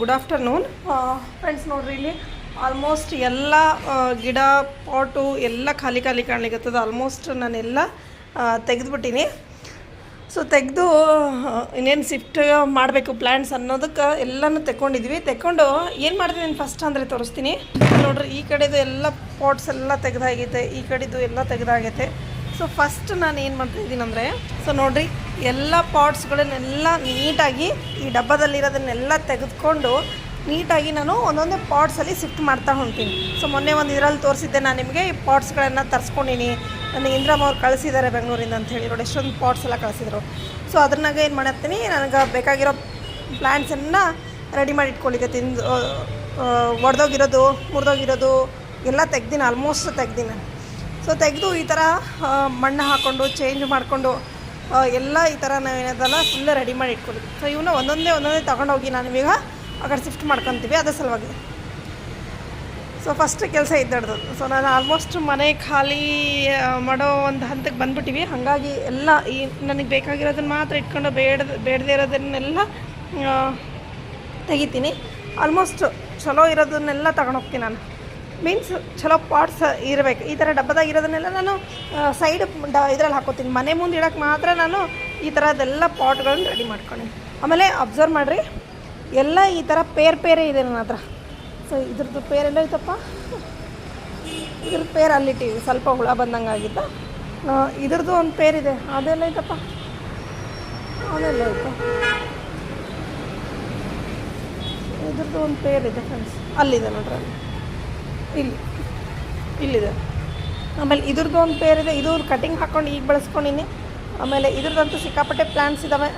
Good afternoon friends. ನೋಡ್ರಿ ಇಲ್ಲಿ almost ಎಲ್ಲ ಗಿಡ ಪಾಟು ಎಲ್ಲ ಖಾಲಿ ಕಾಣ್ಲಿಕ್ಕತ್ತದ. ಆಲ್ಮೋಸ್ಟ್ ನಾನೆಲ್ಲ ತೆಗೆದುಬಿಟ್ಟಿನಿ. ಸೊ ತೆಗೆದು ಇನ್ನೇನು ಶಿಫ್ಟ್ ಮಾಡಬೇಕು ಪ್ಲ್ಯಾಂಟ್ಸ್ ಅನ್ನೋದಕ್ಕೆ ಎಲ್ಲನೂ ತೆಕ್ಕೊಂಡಿದ್ವಿ. ತೆಕ್ಕೊಂಡು ಏನು ಮಾಡ್ತೀನಿ ಫಸ್ಟ್ ಅಂದರೆ ತೋರಿಸ್ತೀನಿ. ನೋಡ್ರಿ, ಈ ಕಡೆದು ಎಲ್ಲ ಪಾಟ್ಸ್ ಎಲ್ಲ ತೆಗೆದಾಗೈತೆ, ಈ ಕಡೆದು ಎಲ್ಲ ತೆಗೆದಾಗೈತೆ. ಸೊ ಫಸ್ಟ್ ನಾನು ಏನು ಮಾಡ್ತಾಯಿದ್ದೀನಿ ಅಂದರೆ, ಸೊ ನೋಡಿರಿ, ಎಲ್ಲ ಪಾಟ್ಸ್ಗಳನ್ನೆಲ್ಲ ನೀಟಾಗಿ ಈ ಡಬ್ಬದಲ್ಲಿರೋದನ್ನೆಲ್ಲ ತೆಗೆದುಕೊಂಡು ನೀಟಾಗಿ ನಾನು ಒಂದೊಂದೇ ಪಾಟ್ಸಲ್ಲಿ ಶಿಫ್ಟ್ ಮಾಡ್ತಾ ಹೊಂಟೀನಿ. ಸೊ ಮೊನ್ನೆ ಒಂದು ಇದರಲ್ಲಿ ತೋರಿಸಿದ್ದೆ ನಾನು ನಿಮಗೆ. ಈ ಪಾಟ್ಸ್ಗಳನ್ನು ತರಿಸ್ಕೊಂಡಿನಿ. ನನಗೆ ಇಂದ್ರಮ್ಮ ಅವ್ರು ಕಳಿಸಿದ್ದಾರೆ ಬೆಂಗಳೂರಿಂದ ಅಂಥೇಳಿ. ನೋಡಿ, ಎಷ್ಟೊಂದು ಪಾಟ್ಸ್ ಎಲ್ಲ ಕಳಿಸಿದ್ರು. ಸೊ ಅದ್ರಾಗ ಏನು ಮಾಡತ್ತೀನಿ, ನನಗೆ ಬೇಕಾಗಿರೋ ಪ್ಲ್ಯಾಂಟ್ಸನ್ನು ರೆಡಿ ಮಾಡಿ ಇಟ್ಕೊಳ್ಳಿಕ್ಕೆ. ಒಡೆದೋಗಿರೋದು, ಮುರಿದೋಗಿರೋದು ಎಲ್ಲ ತೆಗ್ದೀನಿ, ಆಲ್ಮೋಸ್ಟ್ ತೆಗ್ದೀನಿ. ಸೊ ತೆಗೆದು ಈ ಥರ ಮಣ್ಣು ಹಾಕ್ಕೊಂಡು ಚೇಂಜ್ ಮಾಡಿಕೊಂಡು ಎಲ್ಲ ಈ ಥರ ನಾವೇನದಲ್ಲ ಫುಲ್ ರೆಡಿ ಮಾಡಿ ಇಟ್ಕೊಳ್ಳಿ. ಸೊ ಇವನ್ನ ಒಂದೊಂದೇ ತೊಗೊಂಡೋಗಿ ನಾನು ಇವಾಗ ಆ ಕಡೆ ಶಿಫ್ಟ್ ಮಾಡ್ಕೊತೀವಿ, ಅದೇ ಸಲುವಾಗಿ. ಸೊ ಫಸ್ಟ್ ಕೆಲಸ ಇದ್ದಾಡ್ದು. ಸೊ ನಾನು ಆಲ್ಮೋಸ್ಟ್ ಮನೆ ಖಾಲಿ ಮಾಡೋ ಒಂದು ಹಂತಕ್ಕೆ ಬಂದುಬಿಟ್ಟಿವಿ. ಹಾಗಾಗಿ ಎಲ್ಲ ಈ ನನಗೆ ಬೇಕಾಗಿರೋದನ್ನು ಮಾತ್ರ ಇಟ್ಕೊಂಡು ಬೇಡದೇ ಇರೋದನ್ನೆಲ್ಲ ತೆಗಿತೀನಿ. ಆಲ್ಮೋಸ್ಟ್ ಚಲೋ ಇರೋದನ್ನೆಲ್ಲ ತಗೊಂಡೋಗ್ತೀನಿ ನಾನು. ಮೀನ್ಸ್ ಚಲೋ ಪಾಟ್ಸ್ ಇರಬೇಕು. ಈ ಥರ ಡಬ್ಬದಾಗಿರೋದನ್ನೆಲ್ಲ ನಾನು ಸೈಡ್ ಇದ್ರಲ್ಲಿ ಹಾಕೋತೀನಿ. ಮನೆ ಮುಂದೆ ಇಡೋಕ್ಕೆ ಮಾತ್ರ ನಾನು ಈ ಥರದ್ದೆಲ್ಲ ಪಾಟ್ಗಳನ್ನು ರೆಡಿ ಮಾಡ್ಕೊಂಡಿನಿ. ಆಮೇಲೆ ಅಬ್ಸರ್ವ್ ಮಾಡಿರಿ, ಎಲ್ಲ ಈ ಥರ ಪೇರೇ ಇದೆ ನನ್ನ ಹತ್ರ. ಸೊ ಇದ್ರದ್ದು ಪೇರೆಲ್ಲ ಐತಪ್ಪ, ಇದ್ರದ್ದು ಪೇರು ಅಲ್ಲಿಟ್ಟಿವಿ, ಸ್ವಲ್ಪ ಹುಳ ಬಂದಂಗೆ ಆಗಿತ್ತು. ಇದ್ರದ್ದು ಒಂದು ಪೇರಿದೆ, ಅದೆಲ್ಲ ಐತಪ್ಪ, ಅದೆಲ್ಲ ಐತೆ. ಇದ್ರದ್ದು ಒಂದು ಪೇರಿದೆ ಫ್ರೆಂಡ್ಸ್, ಅಲ್ಲಿದೆ ನೋಡ್ರಿ, ಅಲ್ಲಿ ಇಲ್ಲಿದೆ. ಆಮೇಲೆ ಇದ್ರದ್ದು ಒಂದು ಪೇರಿದೆ, ಇದು ಕಟಿಂಗ್ ಹಾಕ್ಕೊಂಡು ಈಗ ಬೆಳೆಸ್ಕೊಂಡಿನಿ. ಆಮೇಲೆ ಇದ್ರದ್ದಂತೂ ಸಿಕ್ಕಾಪಟ್ಟೆ ಪ್ಲ್ಯಾಂಟ್ಸ್ ಇದ್ದಾವೆ.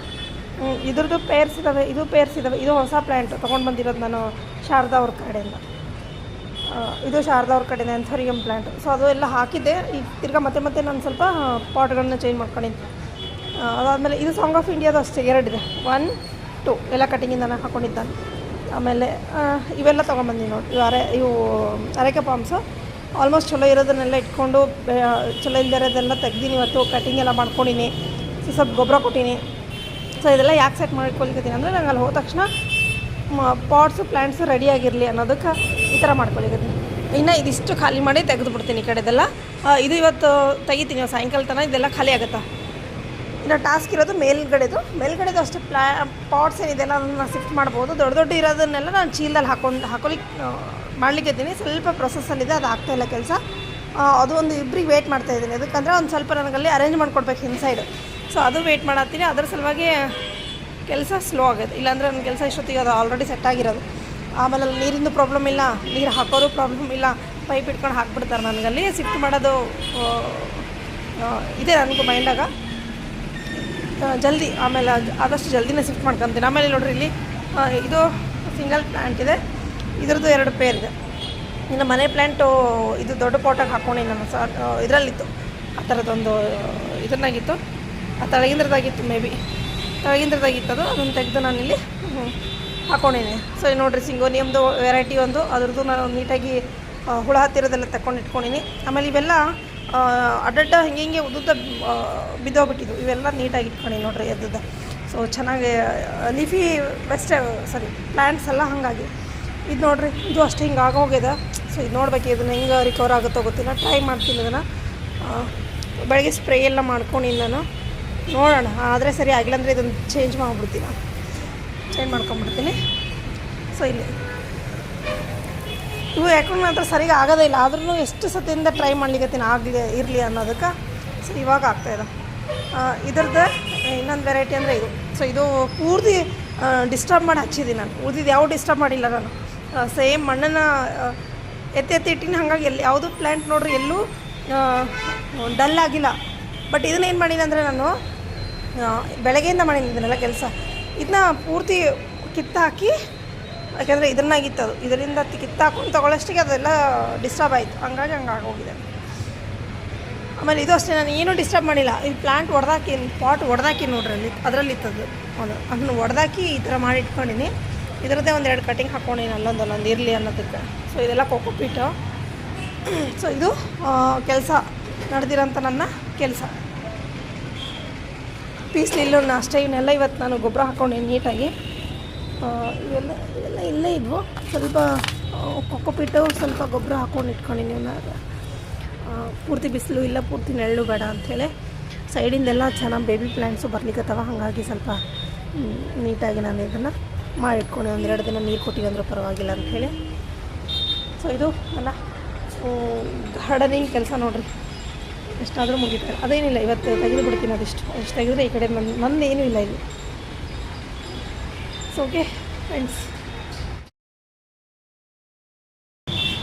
ಇದ್ರದ್ದು ಪೇರ್ಸ್ ಇದ್ದಾವೆ, ಇದು ಪೇರ್ಸ್ ಇದ್ದಾವೆ. ಇದು ಹೊಸ ಪ್ಲ್ಯಾಂಟ್ ತೊಗೊಂಡು ಬಂದಿರೋದು ನಾನು ಶಾರದಾ ಅವ್ರ ಕಡೆಯಿಂದ. ಇದು ಶಾರದಾ ಅವ್ರ ಕಡೆಯಿಂದ ಎಂಥೋರಿಯಂ ಪ್ಲ್ಯಾಂಟ್. ಸೊ ಅದು ಎಲ್ಲ ಹಾಕಿದ್ದೆ. ಈಗ ತಿರ್ಗಾ ಮತ್ತೆ ನಾನು ಸ್ವಲ್ಪ ಪಾಟ್ಗಳನ್ನ ಚೇಂಜ್ ಮಾಡ್ಕೊಂಡಿದ್ದೆ. ಅದಾದಮೇಲೆ ಇದು ಸಾಂಗ್ ಆಫ್ ಇಂಡಿಯಾದು ಅಷ್ಟೇ, 2 ಇದೆ, 1, 2 ಎಲ್ಲ ಕಟಿಂಗಿಂದ ನಾನು ಹಾಕ್ಕೊಂಡಿದ್ದಾನೆ. ಆಮೇಲೆ ಇವೆಲ್ಲ ತೊಗೊಂಬಂದಿನಿ ನೋಡಿ, ಇವು ಅರೆಕೆ ಪಾಮ್ಸು. ಆಲ್ಮೋಸ್ಟ್ ಚಲೋ ಇರೋದನ್ನೆಲ್ಲ ಇಟ್ಕೊಂಡು ಚಲೋ ಇಲ್ಲದೆ ಇರೋದೆಲ್ಲ ತೆಗ್ದೀನಿ. ಇವತ್ತು ಕಟಿಂಗ್ ಎಲ್ಲ ಮಾಡ್ಕೊಂಡಿನಿ. ಸೊ ಸ್ವಲ್ಪ ಗೊಬ್ಬರ ಕೊಟ್ಟೀನಿ. ಸೊ ಇದೆಲ್ಲ ಯಾಕೆ ಸೆಟ್ ಮಾಡ್ಕೊಳಿಕತ್ತೀನಿ ಅಂದರೆ, ನಂಗೆ ಅಲ್ಲಿ ಹೋದ ತಕ್ಷಣ ಪಾಟ್ಸು ಪ್ಲ್ಯಾಂಟ್ಸು ರೆಡಿಯಾಗಿರಲಿ ಅನ್ನೋದಕ್ಕೆ ಈ ಥರ ಮಾಡ್ಕೊಳಿಕತ್ತೀನಿ. ಇನ್ನು ಇದಿಷ್ಟು ಖಾಲಿ ಮಾಡಿ ತೆಗೆದು ಬಿಡ್ತೀನಿ ಈ ಕಡೆದೆಲ್ಲ. ಇದು ಇವತ್ತು ತೆಗಿತೀನಿ, ಸಾಯಂಕಾಲ ತನಕ ಇದೆಲ್ಲ ಖಾಲಿ ಆಗುತ್ತಾ. ಇನ್ನು ಟಾಸ್ಕ್ ಇರೋದು ಮೇಲ್ಗಡೆದು ಅಷ್ಟೇ. ಪಾಟ್ಸ್ ಏನಿದೆಲ್ಲ ಅದನ್ನು ಶಿಫ್ಟ್ ಮಾಡ್ಬೋದು. ದೊಡ್ಡ ಇರೋದನ್ನೆಲ್ಲ ನಾನು ಚೀಲದಲ್ಲಿ ಹಾಕೊಲಿಕ್ಕೆ ಮಾಡ್ಲಿಕ್ಕಿದ್ದೀನಿ. ಸ್ವಲ್ಪ ಪ್ರೊಸೆಸ್ಸಲ್ಲಿದೆ, ಅದು ಆಗ್ತಾಯಿಲ್ಲ ಕೆಲಸ. ಅದು ಒಂದು ಇಬ್ಬರಿಗೆ ವೆಯ್ಟ್ ಮಾಡ್ತಾಯಿದ್ದೀನಿ. ಅದಕ್ಕಂದರೆ ಒಂದು ಸ್ವಲ್ಪ ನನಗಲ್ಲಿ ಅರೇಂಜ್ ಮಾಡಿಕೊಡ್ಬೇಕು ಇನ್ಸೈಡ್. ಸೊ ಅದು ವೆಯ್ಟ್ ಮಾಡತ್ತೀನಿ. ಅದರ ಸಲುವಾಗಿ ಕೆಲಸ ಸ್ಲೋ ಆಗೋದು. ಇಲ್ಲಾಂದರೆ ನನ್ನ ಕೆಲಸ ಇಷ್ಟೊತ್ತಿಗೆ ಅದು ಆಲ್ರೆಡಿ ಸೆಟ್ ಆಗಿರೋದು. ಆಮೇಲೆ ಅಲ್ಲಿ ನೀರಿಂದು ಪ್ರಾಬ್ಲಮ್ ಇಲ್ಲ, ನೀರು ಹಾಕೋರು ಪ್ರಾಬ್ಲಮ್ ಇಲ್ಲ. ಪೈಪ್ ಇಟ್ಕೊಂಡು ಹಾಕ್ಬಿಡ್ತಾರೆ. ನನಗಲ್ಲಿ ಶಿಫ್ಟ್ ಮಾಡೋದು ಇದೆ ನನಗೂ ಮೈಂಡಾಗ. ಜಲ್ದಿ ಆಮೇಲೆ ಆದಷ್ಟು ಜಲ್ದಿನೇ ಶಿಫ್ಟ್ ಮಾಡ್ಕೊತೀನಿ. ಆಮೇಲೆ ನೋಡ್ರಿ, ಇಲ್ಲಿ ಇದು ಸಿಂಗಲ್ ಪ್ಲ್ಯಾಂಟ್ ಇದೆ, ಇದ್ರದ್ದು 2 ಪೇರ್ ಇದೆ. ಇನ್ನು ಮನೆ ಪ್ಲ್ಯಾಂಟು ಇದು ದೊಡ್ಡ ಪಾಟಾಗಿ ಹಾಕ್ಕೊಂಡು ನಮ್ಮ ಇದರಲ್ಲಿತ್ತು, ಆ ಥರದ್ದೊಂದು ಇದನ್ನಾಗಿತ್ತು, ಆ ತಳಗಿಂದ್ರದಾಗಿತ್ತು, ತಳಗಿಂದ್ರದಾಗಿತ್ತು. ಅದನ್ನು ತೆಗೆದು ನಾನಿಲ್ಲಿ ಹಾಕ್ಕೊಂಡಿನಿ. ಸೊ ನೋಡಿರಿ, ಸಿಂಗೋನಿಯಮ್ದು ವೆರೈಟಿ ಒಂದು, ಅದ್ರದ್ದು ನಾನು ನೀಟಾಗಿ ಹುಳ ಹತ್ತಿರೋದೆಲ್ಲ ತಗೊಂಡು ಇಟ್ಕೊಂಡಿನಿ. ಆಮೇಲೆ ಇವೆಲ್ಲ ಅಡ್ಡ ಹಿಂಗೆ ಉದ್ದುದ್ದ ಬಿದ್ದೋಗ್ಬಿಟ್ಟಿದ್ದು, ಇವೆಲ್ಲ ನೀಟಾಗಿ ಇಟ್ಕೊಂಡು ನೋಡ್ರಿ ಎದ್ದ. ಸೊ ಚೆನ್ನಾಗಿ ಲೀಫಿ ಪ್ಲ್ಯಾಂಟ್ಸ್ ಎಲ್ಲ ಹಾಗಾಗಿ. ಇದು ನೋಡ್ರಿ, ಇದು ಅಷ್ಟೇ ಹಿಂಗೆ ಆಗೋಗಿದೆ. ಸೊ ಇದು ನೋಡ್ಬೇಕು, ಇದನ್ನು ಹೆಂಗೆ ರಿಕವರ್ ಆಗುತ್ತೋ ಗೊತ್ತಿಲ್ಲ. ಟ್ರೈ ಮಾಡ್ತೀನಿ ಇದನ್ನು. ಬೆಳಗ್ಗೆ ಸ್ಪ್ರೇ ಎಲ್ಲ ಮಾಡ್ಕೊಂಡಿನಿ ನಾನು, ನೋಡೋಣ. ಆದರೆ ಸರಿ ಆಗಿಲ್ಲ ಅಂದರೆ ಇದನ್ನು ಚೇಂಜ್ ಮಾಡ್ಕೊಂಬಿಡ್ತೀನಿ. ಸೊ ಇಲ್ಲಿ ಇವು ಯಾಕಂದ್ರೆ ನಂತರ ಸರಿಗೆ ಆಗೋದೇ ಇಲ್ಲ. ಆದ್ರೂ ಎಷ್ಟು ಸತಿಯಿಂದ ಟ್ರೈ ಮಾಡ್ಲಿಕ್ಕತ್ತೀನಿ ಇರಲಿ ಅನ್ನೋದಕ್ಕೆ. ಸೊ ಇವಾಗ ಆಗ್ತಾಯಿದೆ. ಇದ್ರದ್ದು ಇನ್ನೊಂದು ವೆರೈಟಿ ಅಂದರೆ ಇದು. ಸೊ ಇದು ಪೂರ್ತಿ ಡಿಸ್ಟರ್ಬ್ ಮಾಡಿ ಹಚ್ಚಿದ್ದೀನಿ ನಾನು. ಉಳಿದಿದ್ದು ಯಾವ ಡಿಸ್ಟರ್ಬ್ ಮಾಡಿಲ್ಲ ನಾನು. ಸೇಮ್ ಮಣ್ಣನ್ನು ಎತ್ತಿ ಇಟ್ಟಿನಿ. ಹಾಗಾಗಿ ಯಾವುದು ಪ್ಲ್ಯಾಂಟ್ ನೋಡ್ರಿ ಎಲ್ಲೂ ಡಲ್ ಆಗಿಲ್ಲ. ಬಟ್ ಇದನ್ನೇನು ಮಾಡೀನಿ ಅಂದರೆ, ನಾನು ಬೆಳಗ್ಗೆಯಿಂದ ಮಾಡೀನಿ ಇದನ್ನೆಲ್ಲ ಕೆಲಸ. ಇದನ್ನ ಪೂರ್ತಿ ಕಿತ್ತಾಕಿ, ಯಾಕೆಂದರೆ ಇದನ್ನಾಗಿತ್ತದು, ಇದರಿಂದ ಕಿತ್ತಾಕೊಂಡು ತೊಗೊಳ್ಳೋಷ್ಟಿಗೆ ಅದೆಲ್ಲ ಡಿಸ್ಟರ್ಬ್ ಆಯಿತು. ಹಂಗಾಗಿ ಆಗೋಗಿದೆ. ಆಮೇಲೆ ಇದು ಅಷ್ಟೇ, ನಾನು ಏನೂ ಡಿಸ್ಟರ್ಬ್ ಮಾಡಿಲ್ಲ. ಈ ಪ್ಲ್ಯಾಂಟ್ ಪಾಟ್ ಒಡೆದಾಕಿ ನೋಡ್ರಿ, ಅದರಲ್ಲಿತ್ತದು. ಅದನ್ನು ಒಡೆದಾಕಿ ಈ ಥರ ಮಾಡಿ ಇಟ್ಕೊಂಡಿನಿ. ಇದರದ್ದೇ 1-2 ಕಟಿಂಗ್ ಹಾಕ್ಕೊಂಡಿನಿ ಅಲ್ಲೊಂದು ಇರಲಿ ಅನ್ನೋದಕ್ಕೆ. ಸೊ ಇದೆಲ್ಲ ಕೋಕೋಪೀಟು. ಸೊ ಇದು ಕೆಲಸ ನಡೆದಿರೋಂಥ ನನ್ನ ಕೆಲಸ. ಪೀಸ್ ನಿಲ್ಲೋಣ ಅಷ್ಟೇ. ಇವನ್ನೆಲ್ಲ ಇವತ್ತು ನಾನು ಗೊಬ್ಬರ ಹಾಕ್ಕೊಂಡಿನಿ ನೀಟಾಗಿ. ಇವೆಲ್ಲ ಇಲ್ಲೇ ಇದ್ವು. ಸ್ವಲ್ಪ ಕೊಕ್ಕೋಪಿಟ್ಟು ಸ್ವಲ್ಪ ಗೊಬ್ಬರ ಹಾಕ್ಕೊಂಡು ಇಟ್ಕೊಂಡಿನಿ. ಪೂರ್ತಿ ಬಿಸಿಲು ಇಲ್ಲ, ಪೂರ್ತಿ ನೆರಳು ಬೇಡ ಅಂಥೇಳಿ ಸೈಡಿಂದೆಲ್ಲ ಚೆನ್ನಾಗಿ ಬೇಬಿ ಪ್ಲ್ಯಾಂಟ್ಸು ಬರ್ಲಿಕ್ಕತ್ತವ. ಹಾಗಾಗಿ ಸ್ವಲ್ಪ ನೀಟಾಗಿ ನಾನು ಇದನ್ನು ಮಾಡಿಟ್ಕೊಂಡು 1-2 ದಿನ ನೀರು ಕೊಟ್ಟಿವಂದ್ರೂ ಪರವಾಗಿಲ್ಲ ಅಂಥೇಳಿ. ಸೊ ಇದು ನನ್ನ ಗಾರ್ಡನಿಂಗ್ ಕೆಲಸ ನೋಡಿರಿ. ಎಷ್ಟಾದರೂ ಮುಗಿತಾರೆ. ಅದೇನಿಲ್ಲ, ಇವತ್ತು ತೆಗೆದು ಬಿಡ್ತೀನಿ. ಅಷ್ಟು ತೆಗೆದ್ರೆ ಈ ಕಡೆ ನಂದು ಏನೂ ಇಲ್ಲ ಇಲ್ಲಿ. ಸೊ ಓಕೆ ಫ್ರೆಂಡ್ಸ್,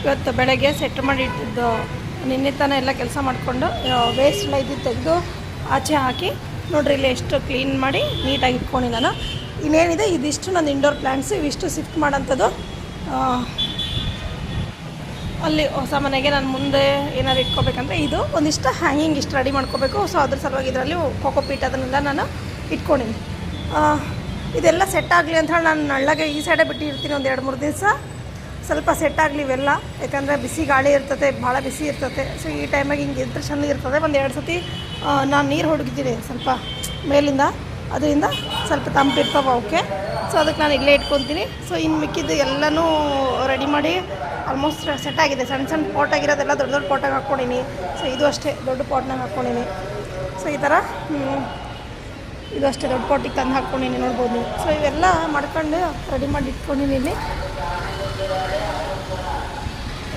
ಇವತ್ತು ಬೆಳಗ್ಗೆ ಸೆಟ್ ಮಾಡಿ ಇಟ್ಟಿದ್ದು ನಿನ್ನೆ ತಾನೇ ಎಲ್ಲ ಕೆಲಸ ಮಾಡಿಕೊಂಡು ವೇಸ್ಟ್ ಎಲ್ಲ ಇದ್ದು ತೆಗೆದು ಆಚೆ ಹಾಕಿ ನೋಡ್ರಿ ಇಲ್ಲಿ ಎಷ್ಟು ಕ್ಲೀನ್ ಮಾಡಿ ನೀಟಾಗಿ ಇಟ್ಕೊಂಡು ನಾನು. ಇನ್ನೇನಿದೆ ಇದಿಷ್ಟು ನನ್ನ ಇಂಡೋರ್ ಪ್ಲ್ಯಾಂಟ್ಸು. ಇವಿಷ್ಟು ಶಿಫ್ಟ್ ಮಾಡೋಂಥದ್ದು. ಅಲ್ಲಿ ಹೊಸ ಮನೆಗೆ ನಾನು ಮುಂದೆ ಏನಾದ್ರು ಇಟ್ಕೋಬೇಕಂದ್ರೆ ಇದು ಒಂದಿಷ್ಟು ಹ್ಯಾಂಗಿಂಗ್ ಇಷ್ಟು ರೆಡಿ ಮಾಡ್ಕೋಬೇಕು. ಸೊ ಅದ್ರ ಸಲುವಾಗಿ ಇದರಲ್ಲಿ ಕೊಕೊಪೀಟ್ ಅದನ್ನೆಲ್ಲ ನಾನು ಇಟ್ಕೊಂಡಿನಿ. ಇದೆಲ್ಲ ಸೆಟ್ ಆಗಲಿ ಅಂತ ಹೇಳಿ ನಾನು ನಳ್ಳಗೆ ಈ ಸೈಡೇ ಬಿಟ್ಟಿರ್ತೀನಿ 1-2-3 ದಿವಸ. ಸ್ವಲ್ಪ ಸೆಟ್ ಆಗಲಿ ಇವೆಲ್ಲ, ಯಾಕಂದರೆ ಬಿಸಿ ಗಾಳಿ ಇರ್ತದೆ, ಭಾಳ ಬಿಸಿ ಇರ್ತದೆ. ಸೊ ಈ ಟೈಮಾಗಿ ಹಿಂಗೆ ಇದ್ರೆ ಚೆಂದ ಇರ್ತದೆ. 1-2 ಸತಿ ನಾನು ನೀರು ಹೊಡಗಿದ್ದೀನಿ ಸ್ವಲ್ಪ ಮೇಲಿಂದ, ಅದರಿಂದ ಸ್ವಲ್ಪ ತಂಪಿರ್ತಾವೆ ಅವಕ್ಕೆ. ಸೊ ಅದಕ್ಕೆ ನಾನು ಇಲ್ಲೇ ಇಟ್ಕೊತೀನಿ. ಸೊ ಇನ್ನು ಮಿಕ್ಕಿದ್ದು ಎಲ್ಲನೂ ರೆಡಿ ಮಾಡಿ ಆಲ್ಮೋಸ್ಟ್ ಸೆಟ್ ಆಗಿದೆ. ಸಣ್ಣ ಪಾಟ್ ಆಗಿರೋದೆಲ್ಲ ದೊಡ್ಡ ಪಾಟಾಗಿ ಹಾಕ್ಕೊಂಡಿನಿ. ಸೊ ಇದು ಅಷ್ಟೇ ದೊಡ್ಡ ಪಾಟ್ನಾಗ ಹಾಕ್ಕೊಂಡಿನಿ. ಸೊ ಈ ಥರ ಇದು ಅಷ್ಟೇ ದೊಡ್ಡ ಪಾಟಿಗೆ ತಂದು ಹಾಕ್ಕೊಂಡಿನಿ, ನೋಡ್ಬೋದು ನೀವು. ಸೊ ಇವೆಲ್ಲ ಮಾಡ್ಕೊಂಡು ರೆಡಿ ಮಾಡಿ ಇಟ್ಕೊಂಡಿನಿ ಇಲ್ಲಿ.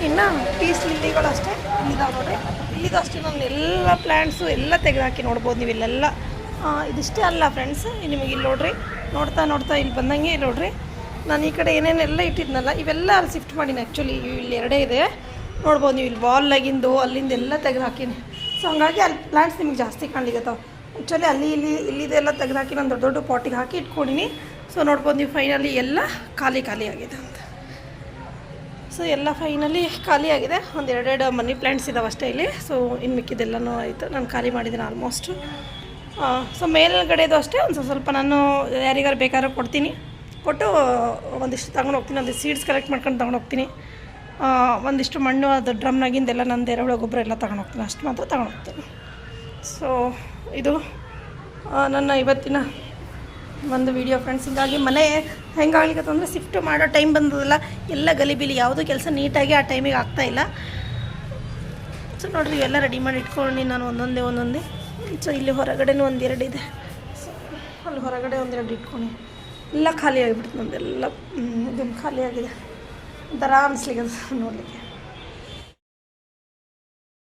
ಇನ್ನು ಪೀಸ್ ಲಿಲ್ಲಿಗಳು ಅಷ್ಟೇ ಇಲ್ಲಿದ್ದಾವೆ ನೋಡಿರಿ. ಇಲ್ಲಿದು ಅಷ್ಟೇ ನಾನು ಎಲ್ಲ ಪ್ಲ್ಯಾಂಟ್ಸು ಎಲ್ಲ ತೆಗೆದುಹಾಕಿ ನೋಡ್ಬೋದು ನೀವು ಇಲ್ಲೆಲ್ಲ. ಇದಿಷ್ಟೇ ಅಲ್ಲ ಫ್ರೆಂಡ್ಸ್, ನಿಮಗೆ ಇಲ್ಲಿ ನೋಡಿರಿ, ನೋಡ್ತಾ ಇಲ್ಲಿ ಬಂದಂಗೆ ಇಲ್ಲಿ ನೋಡಿರಿ. ನಾನು ಈ ಕಡೆ ಏನೇನೆಲ್ಲ ಇಟ್ಟಿದ್ನಲ್ಲ ಇವೆಲ್ಲ ಅಲ್ಲಿ ಶಿಫ್ಟ್ ಮಾಡೀನಿ. ಆ್ಯಕ್ಚುಲಿ ಇಲ್ಲಿ 2 ಇದೆ ನೋಡ್ಬೋದು ನೀವು. ಇಲ್ಲಿ ವಾಲ್ಲಾಗಿಂದು ಅಲ್ಲಿಂದ ಎಲ್ಲ ತೆಗೆದು ಹಾಕೀನಿ. ಸೊ ಹಂಗಾಗಿ ಅಲ್ಲಿ ಪ್ಲ್ಯಾಂಟ್ಸ್ ನಿಮಗೆ ಜಾಸ್ತಿ ಕಾಣ್ಲಿಕ್ಕತ್ತಾವೆ. ಆ್ಯಕ್ಚುಲಿ ಇಲ್ಲಿದೆಲ್ಲ ತೆಗೆದು ಹಾಕಿ ನಾನು ದೊಡ್ಡ ಪಾಟಿಗೆ ಹಾಕಿ ಇಟ್ಕೊಂಡಿನಿ. ಸೊ ನೋಡ್ಬೋದು ನೀವು ಫೈನಲಿ ಎಲ್ಲ ಖಾಲಿ ಆಗಿದೆ ಅಂತ. ಸೊ ಎಲ್ಲ ಫೈನಲಿ ಖಾಲಿ ಆಗಿದೆ. 1-2 ಮನಿ ಪ್ಲ್ಯಾಂಟ್ಸ್ ಇದ್ದಾವೆ ಅಷ್ಟೇ ಇಲ್ಲಿ. ಸೊ ಇನ್ನು ಮಿಕ್ಕಿದೆಲ್ಲನೂ ಆಯಿತು, ನಾನು ಖಾಲಿ ಮಾಡಿದ್ದೀನಿ ಆಲ್ಮೋಸ್ಟು. ಸೊ ಮೇಲ್ಗಡೆದು ಅಷ್ಟೇ ಒಂದು ಸ್ವಲ್ಪ ನಾನು ಯಾರಿಗಾರು ಬೇಕಾದ್ರೂ ಕೊಡ್ತೀನಿ. ಕೊಟ್ಟು ಒಂದಿಷ್ಟು ತಗೊಂಡು ಹೋಗ್ತೀನಿ. ಒಂದಿಷ್ಟು ಸೀಡ್ಸ್ ಕಲೆಕ್ಟ್ ಮಾಡ್ಕೊಂಡು ತೊಗೊಂಡು ಹೋಗ್ತೀನಿ. ಒಂದಿಷ್ಟು ಮಣ್ಣು ಅದು ಡ್ರಮ್ನಾಗಿಂದೆಲ್ಲ ನಂದು ಎರೆಹುಳ ಗೊಬ್ಬರ ಎಲ್ಲ ತೊಗೊಂಡು ಹೋಗ್ತೀನಿ. ಅಷ್ಟು ಮಾತ್ರ ತೊಗೊಂಡು ಹೋಗ್ತೀನಿ. ಸೊ ಇದು ನನ್ನ ಇವತ್ತಿನ ಒಂದು ವಿಡಿಯೋ ಫ್ರೆಂಡ್ಸ್. ಹೀಗಾಗಿ ಮನೆ ಹೆಂಗಾಗ್ಲಿಕ್ಕಂದ್ರೆ ಶಿಫ್ಟ್ ಮಾಡೋ ಟೈಮ್ ಬಂದದಲ್ಲ, ಎಲ್ಲ ಗಲಿಬಿಲಿ, ಯಾವುದೂ ಕೆಲಸ ನೀಟಾಗಿ ಆ ಟೈಮಿಗೆ ಆಗ್ತಾಯಿಲ್ಲ. ಸೊ ನೋಡಿರಿ ಇವೆಲ್ಲ ರೆಡಿ ಮಾಡಿ ಇಟ್ಕೊಂಡು ನಾನು ಒಂದೊಂದೇ. ಸೊ ಇಲ್ಲಿ ಹೊರಗಡೆನೂ 1-2 ಇದೆ. ಸೊ ಅಲ್ಲಿ ಹೊರಗಡೆ 1-2 ಇಟ್ಕೊಂಡು ಎಲ್ಲ ಖಾಲಿ ಆಗಿಬಿಡ್ತು. ನಮ್ಮದೆಲ್ಲ ಇದನ್ನು ಖಾಲಿ ಆಗಿದೆ. ಒಂಥರ ಅನಿಸ್ಲಿಕ್ಕೆ ನೋಡಲಿಕ್ಕೆ.